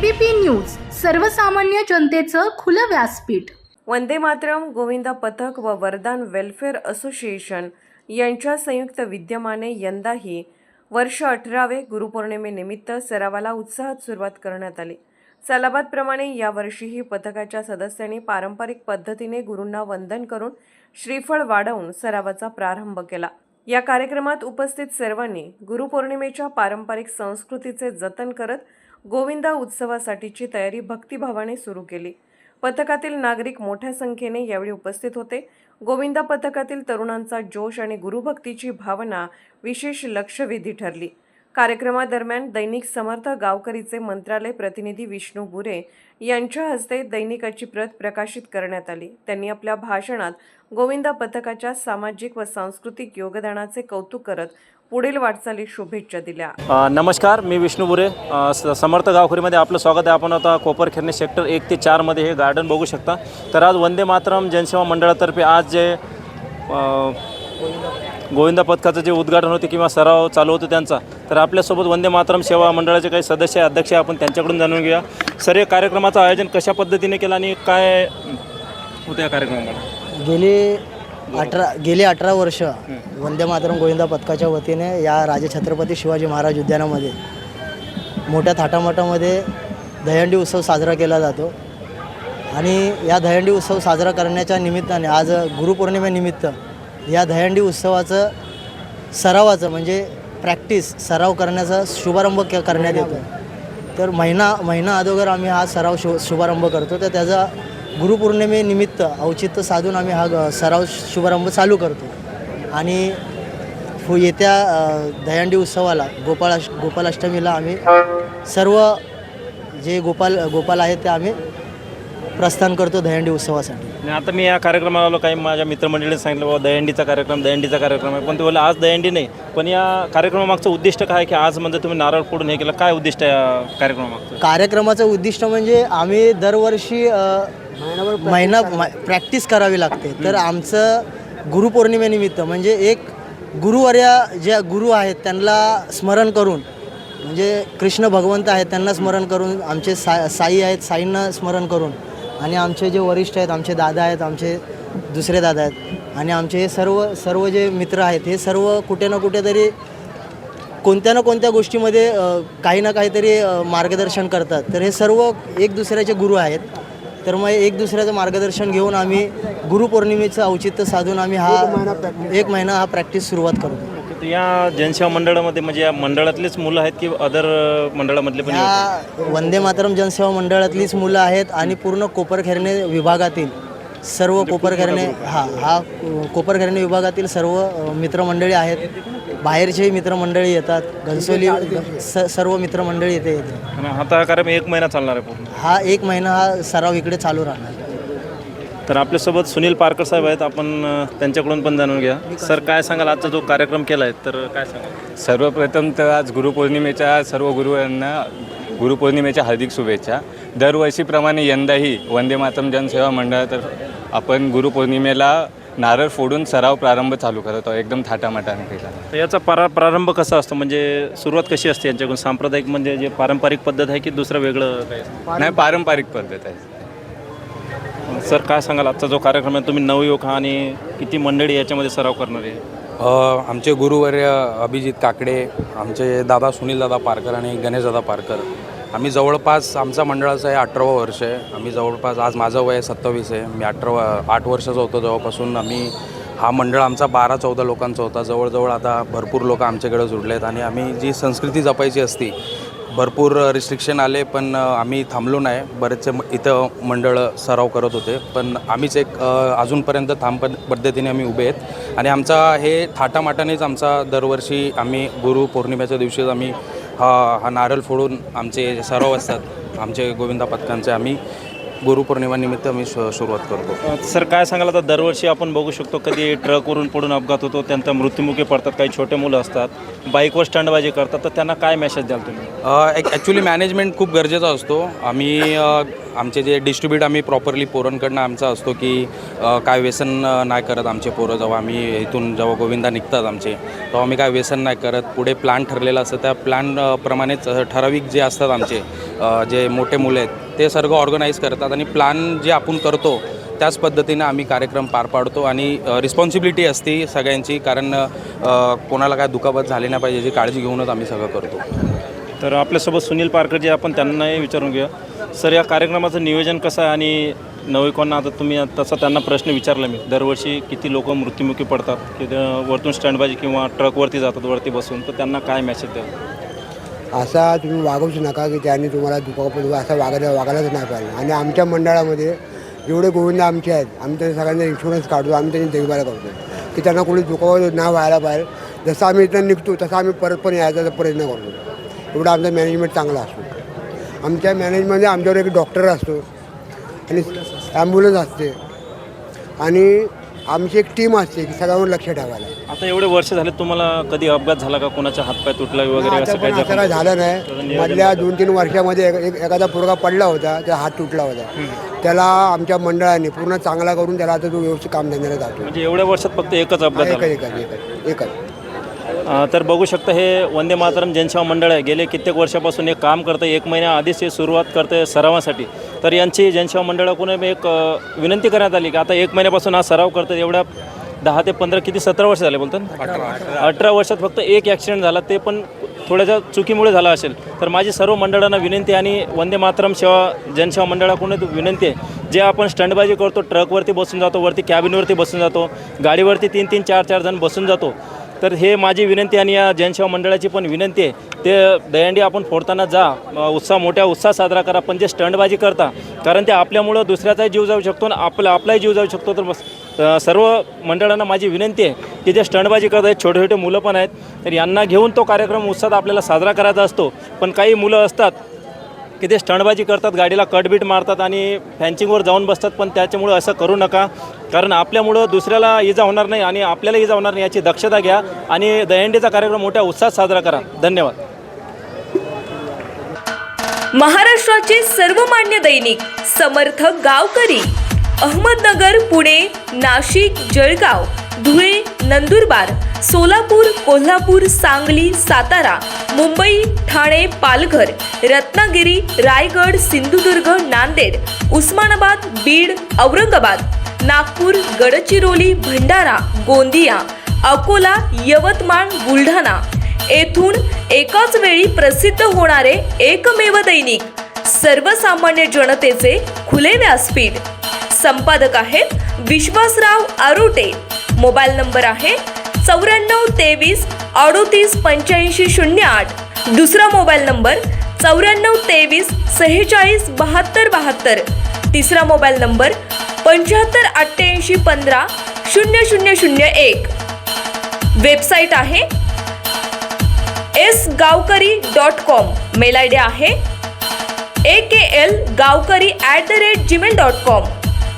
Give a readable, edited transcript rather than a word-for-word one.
ABP news सर्वसामान्य जनतेचं खुलं व्यासपीठ। वंदे मातरम गोविंदा पथक व वरदान वेलफेअर असोसिएशन यांच्या संयुक्त विद्यमाने यंदाही वर्ष 18वे गुरुपौर्णिमेनिमित्त सरावाला उत्साहात सुरुवात करण्यात आली। सालाबादप्रमाणे यावर्षीही पथकाच्या सदस्यांनी पारंपरिक पद्धतीने गुरूंना वंदन करून श्रीफळ वाढवून सरावाचा प्रारंभ केला। या कार्यक्रमात उपस्थित सर्वांनी गुरुपौर्णिमेच्या पारंपरिक संस्कृतीचे जतन करत गोविंदा उत्सवासाठीची तयारी भक्तिभावाने सुरू केली। पथकातील नागरिक मोठ्या संख्येने यावेळी उपस्थित होते। गोविंदा पथकातील तरुणांचा जोश आणि गुरुभक्तीची भावना विशेष लक्षवेधी ठरली। कार्यक्रमादरम्यान दैनिक समर्थ गावकरीचे मंत्रालय प्रतिनिधी विष्णू बुरे यांच्या हस्ते दैनिकाची प्रत प्रकाशित करण्यात आली। त्यांनी आपल्या भाषणात गोविंदा पथकाच्या सामाजिक व सांस्कृतिक योगदानाचे कौतुक करत पुढील वाटचालीस शुभेच्छा दिल्या। नमस्कार, मी विष्णू बुरे, समर्थ गावकरीमध्ये आपलं स्वागत आहे। आपण आता कोपरखेरणे सेक्टर 1 ते 4 मध्ये हे गार्डन बघू शकता। तर आज वंदे मातरम जनसेवा मंडळातर्फे आज जे गोविंदा पथकाचं जे उद्घाटन होते किंवा सराव चालू होतो त्यांचा, तर आपल्यासोबत वंदे मातरम सेवा मंडळाचे काही सदस्य अध्यक्ष आपण त्यांच्याकडून जाणून घेऊया। सर, या कार्यक्रमाचं आयोजन कशा पद्धतीने केलं आणि काय होतं या कार्यक्रमाला? गेली 18 वर्ष वंदे मातरम गोविंदा पथकाच्या वतीने या राजछत्रपती शिवाजी महाराज उद्यानामध्ये मोठ्या थाटामाटामध्ये दहीहंडी उत्सव साजरा केला जातो। आणि या दहीहंडी उत्सव साजरा करण्याच्या निमित्ताने आज गुरुपौर्णिमेनिमित्त या दहीहंडी उत्सवाचं म्हणजे सराव करण्याचा शुभारंभ करण्यात येतो। तर महिना अगोदर आम्ही हा सराव शुभारंभ करतो। तर त्याचा गुरुपौर्णिमेनिमित्त औचित्य साधून आम्ही हा सराव शुभारंभ चालू करतो। आणि येत्या दहीहंडी उत्सवाला गोपालाष्टमीला आम्ही सर्व जे गोपाल आहेत ते आम्ही प्रस्थान करतो दहीहंडी उत्सवासाठी। आता मी या कार्यक्रमाला आलो, काही माझ्या मित्रमंडळीने सांगितलं बाबा दहीहंडीचा कार्यक्रम आहे, पण ते बोलले आज दहीहंडी नाही। पण या कार्यक्रमामागचं उद्दिष्ट काय आहे की आज म्हणजे तुम्ही नारळ फोडून हे केलं, काय उद्दिष्ट आहे या कार्यक्रमामागचं? कार्यक्रमाचं उद्दिष्ट म्हणजे आम्ही दरवर्षी महिना प्रॅक्टिस करावी लागते। तर आमचं गुरुपौर्णिमेनिमित्त म्हणजे एक ज्या गुरु आहेत त्यांना स्मरण करून, म्हणजे कृष्ण भगवंत आहेत त्यांना स्मरण करून, आमचे साई आहेत साईंना स्मरण करून, आणि आमचे जे वरिष्ठ आहेत, आमचे दादा आहेत, आमचे दुसरे दादा आहेत, आणि आमचे हे सर्व जे मित्र आहेत हे सर्व कुठे ना कुठेतरी कोणत्या ना कोणत्या गोष्टीमध्ये काही ना काहीतरी मार्गदर्शन करतात। तर हे सर्व एक दुसऱ्याचे गुरु आहेत। तर मग एक दुसऱ्याचं मार्गदर्शन घेऊन आम्ही गुरुपौर्णिमेचं औचित्य साधून आम्ही एक महिना हा प्रॅक्टिस सुरुवात करतो। या जनसेवा मंडळामध्ये म्हणजे या मंडळातलीच मुलं आहेत की अदर मंडळामधले पण? या वंदे मातरम जनसेवा मंडळातलीच मुलं आहेत आणि पूर्ण कोपरखेरणे विभागातील सर्व कोपरखेरणे विभागातील सर्व मित्रमंडळी आहेत। बाहेरचेही मित्रमंडळी येतात, घनसोली सर्व मित्रमंडळी येते। आता हा कार्यक्रम 1 महिना चालणार आहे पूर्ण? हा 1 महिना हा सराव इकडे चालू राहणार। तर आपल्यासोबत सुनील पारकर साहेब आहेत, आपण त्यांच्याकडून पण जाणून घ्या। सर, काय सांगाल आजचा जो कार्यक्रम केला आहे तर काय सांगाल? सर्वप्रथम तर आज गुरुपौर्णिमेच्या सर्व गुरुवांना गुरुपौर्णिमेच्या हार्दिक शुभेच्छा। दरवर्षीप्रमाणे यंदाही वंदे मातरम जनसेवा मंडळातर्फे आपण गुरुपौर्णिमेला नारळ फोडून सराव प्रारंभ चालू करत आहोत, एकदम थाटामाटाने केला। तर याचा प्रारंभ कसा असतो, म्हणजे सुरुवात कशी असते यांच्याकडून? सांप्रदायिक म्हणजे जे पारंपरिक पद्धत आहे की दुसरं वेगळं काय? नाही, पारंपरिक पद्धत आहे। सर, काय सांगाल आजचा जो कार्यक्रम आहे, तुम्ही नवयुवक आणि किती मंडळी याच्यामध्ये सराव करणार आहे? आमचे गुरुवर्य अभिजित काकडे, आमचे दादा सुनील दादा पारकर आणि गणेश दादा पारकर, आम्ही जवळपास आमचा मंडळाचं आहे 18वं वर्ष आहे। आम्ही जवळपास आज माझं वय 27 आहे, मी 8 वर्षाचा होतो जेव्हापासून हा मंडळ आमचा 12-14 लोकांचा होता। जवळजवळ आता भरपूर लोक आमच्याकडे जुडले आहेत आणि आम्ही जी संस्कृती जपायची असती, भरपूर रिस्ट्रिक्शन आले पण आम्ही थांबलो नाही। बरेचसे इथं मंडळ सराव करत होते पण आम्हीच एक अजूनपर्यंत पद्धतीने आम्ही उभे आहेत। आणि आमचा हे थाटामाटानेच आमचा दरवर्षी आम्ही गुरुपौर्णिमेच्या दिवशीच आम्ही हा नारळ फोडून आमचे जे सराव असतात आमचे गोविंदा पथकांचे आम्ही गुरुपौर्णिमेनिमित्त आम्ही सुरुवात करतो। सर, काय सांगाल आता दरवर्षी आपण बघू शकतो कधी ट्रकवरून पडून अपघात होतो, त्यांचा मृत्युमुखी पडतात, काही छोटे मुलं असतात, बाईकवर स्टंटबाजी करतात, तर त्यांना काय मेसेज द्याल तुम्ही? ॲक्च्युली मॅनेजमेंट खूप गरजेचा असतो। आम्ही आमचे जे डिस्ट्रीब्यूट आम्ही प्रॉपरली पोरांकडनं आमचा असतो की काय व्यसन नाही करत आमचे पोरं. जेव्हा आम्ही इथून जेव्हा गोविंदा निघतात आमचे, तेव्हा आम्ही काय व्यसन नाही करत. पुढे प्लॅन ठरलेला असतं, त्या प्लॅनप्रमाणेच ठराविक जे असतात आमचे जे मोठे मुलं आहेत ते सर्व ऑर्गनाईज करतात आणि प्लॅन जे आपण करतो त्याच पद्धतीनं आम्ही कार्यक्रम पार पाडतो. आणि रिस्पॉन्सिबिलिटी असते सगळ्यांची, कारण कोणाला काय दुखापत झाली नाही पाहिजे याची काळजी घेऊनच आम्ही सगळं करतो. तर आपल्यासोबत सुनील पारकर जे आपण त्यांनाही विचारून घेऊया. सर, या कार्यक्रमाचं नियोजन कसं आहे आणि नवयुवकांना आता तुम्ही तसा त्यांना प्रश्न विचारला मी, दरवर्षी किती लोक मृत्युमुखी पडतात की वरतून स्टँडबाजी किंवा ट्रकवरती जातात वरती बसून, तर त्यांना काय मेसेज द्या? असा तुम्ही वागवूच नका की त्यांनी तुम्हाला दुखापत असं वागायलाच नाही पाहिजे. आणि आमच्या मंडळामध्ये जेवढे गोविंद आमचे आहेत, आम्ही त्यांना सगळ्यांना इन्शुरन्स काढतो, आम्ही त्यांची देखभाल करतो की त्यांना कोणी दुखापत नाही व्हायला पाहिजे. जसं आम्ही इथं निघतो तसं आम्ही परत पण यायचा प्रयत्न करतो. एवढा आमचा मॅनेजमेंट चांगला असतो. आमच्या मॅनेजमेंटमध्ये आमच्यावर एक डॉक्टर असतो आणि ॲम्ब्युलन्स असते आणि आमची एक टीम असते की सगळ्यांवर लक्ष ठेवायला. आता एवढे वर्ष झाले, तुम्हाला कधी अपघात झाला का, कोणाचा हातपाय तुटला वगैरे आता असं पण असं काय झालं नाही. मधल्या 2-3 वर्षामध्ये एखादा पोरगा पडला होता, त्याचा हात तुटला होता. त्याला आमच्या मंडळाने पूर्ण चांगला करून त्याला आता तो व्यवस्थित काम धंद्याला जातो. म्हणजे एवढ्या वर्षात फक्त एकच अपघात झाला? एकच. तर बघू शकता, हे वंदे मातरम जनसेवा मंडळ आहे. गेले कित्येक वर्षापासून हे काम करतं. 1 महिन्याआधीच हे सुरुवात करतं सरावासाठी. तर यांची जनसेवा मंडळाकडून एक विनंती करण्यात आली की आता 1 महिन्यापासून हा सराव करतात. एवढ्या 10 ते 15 किती 17 वर्ष झाले बोलतात, 18 वर्षात फक्त एक ॲक्सिडेंट झाला, ते पण थोड्याशा चुकीमुळे झाला असेल. तर माझी सर्व मंडळांना विनंती आणि वंदे मातरम जनसेवा मंडळाकडून विनंती आहे, जे आपण स्टंटबाजी करतो, ट्रकवरती बसून जातो, वरती कॅबिनवरती बसून जातो, गाडीवरती 3-3, 4-4 जण बसून जातो. तर हे माझी विनंती आणि या जनसेवा मंडळाची पण विनंती आहे, ते दहीहंडी आपण फोडताना जा, मोठ्या उत्साह साजरा करा, पण जे स्टंटबाजी करता, कारण ते आपल्यामुळं दुसऱ्याचाही जीव जाऊ शकतो आणि आपलाही जीव जाऊ शकतो. तर सर्व मंडळांना माझी विनंती आहे की जे स्टंटबाजी करत आहेत, छोटे छोटे मुलं पण आहेत, तर यांना घेऊन तो कार्यक्रम उत्साहात आपल्याला साजरा करायचा असतो. पण काही मुलं असतात की ते स्टंटबाजी करतात, गाडीला कटबीट मारतात आणि फॅन्सिंगवर जाऊन बसतात. पण त्याच्यामुळं असं करू नका, कारण आपल्यामुळं दुसऱ्याला इजा होणार नाही आणि आपल्याला इजा होणार नाही याची दक्षता घ्या आणि दहीहंडीचा कार्यक्रम मोठ्या उत्साहात साजरा करा. धन्यवाद. महाराष्ट्राचे सर्वमान्य दैनिक समर्थ गावकरी, अहमदनगर, पुणे, नाशिक, जळगाव, धुळे, नंदुरबार, सोलापूर, कोल्हापूर, सांगली, सातारा, मुंबई, ठाणे, पालघर, रत्नागिरी, रायगड, सिंधुदुर्ग, नांदेड, उस्मानाबाद, बीड, औरंगाबाद, नागपूर, गडचिरोली, भंडारा, गोंदिया, अकोला, यवतमाळ, बुलढाणा येथून एकाच वेळी प्रसिद्ध होणारे एकमेव दैनिक, सर्वसामान्य जनतेचे खुले व्यासपीठ. संपादक आहेत विश्वासराव आरोटे. मोबाईल नंबर आहे 94 23 38 85 08. दुसरा मोबाईल नंबर 94 23 46 72 72. तिसरा मोबाईल नंबर 75 88 15 0001. वेबसाईट आहे sgavkari.com. मेल आय डी आहे akl gavkari@gmail.com.